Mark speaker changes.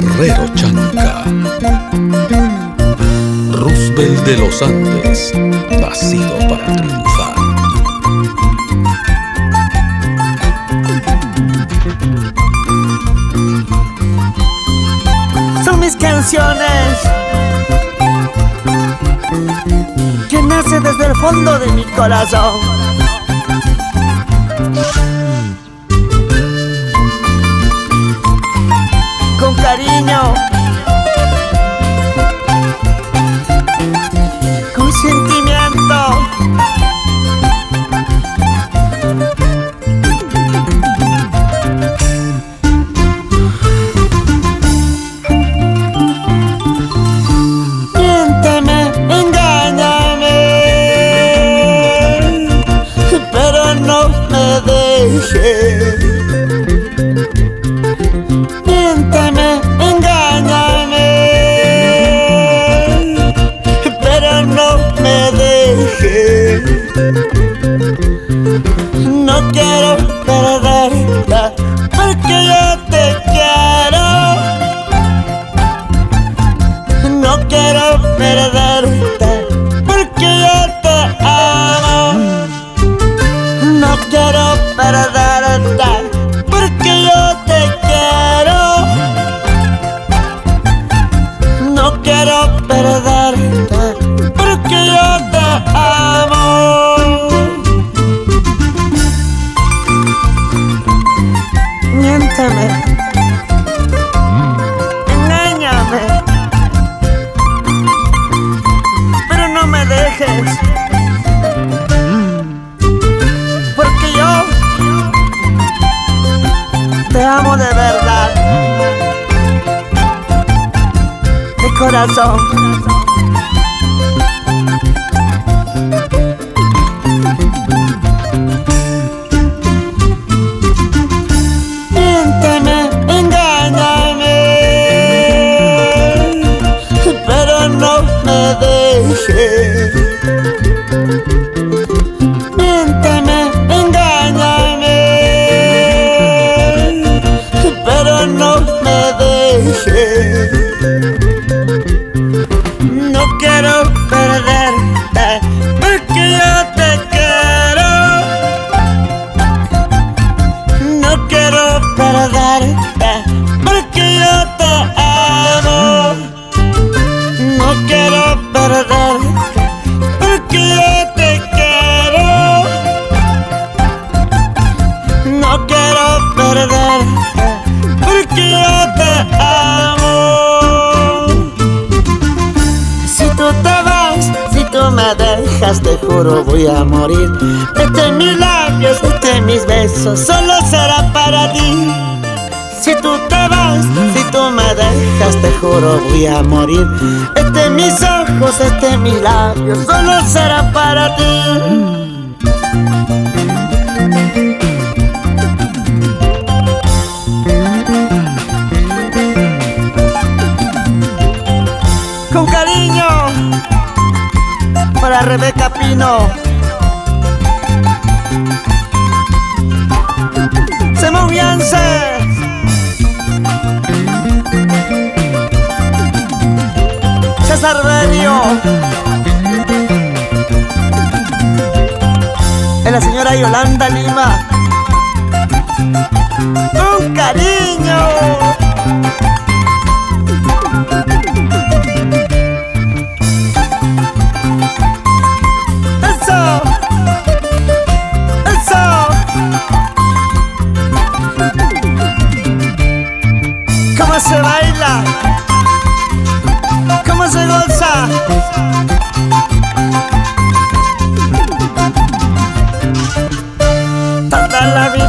Speaker 1: guerrero chanca. Roosevelt de los Andes, nacido para triunfar.
Speaker 2: Son mis canciones que nacen desde el fondo de mi corazón. Con cariño, con sentimiento. Miénteme, engáñame, pero no me dejes. Miénteme, engáñame, pero no me dejes. No quiero perderte porque yo te quiero. No quiero perderte porque yo te amo. No quiero perderte porque yo te quiero. No quiero perderte porque yo te amo. Miénteme, engáñame, pero no me dejes, porque yo te amo de verdad, de corazón. Miénteme, engáñame, pero no me dejes. Miénteme, engáñame, pero no me dejes. No quiero perderte porque yo te quiero. No quiero perderte porque yo te amo. No quiero perderte porque yo te quiero. No quiero perderte porque yo te amo. Si tú te vas, si tú me dejas, te juro voy a morir. Este mis labios, este mis besos, solo será para ti. Si tú te vas, si tú me dejas, te juro voy a morir. Este mis ojos, este mis labios, solo será para ti. Con cariño para Rebeca Pino, Simón Yance, César Benio, y la señora Yolanda Lima. Con cariño. Eso, eso. ¿Cómo se baila? ¿Cómo se goza? Toda la vida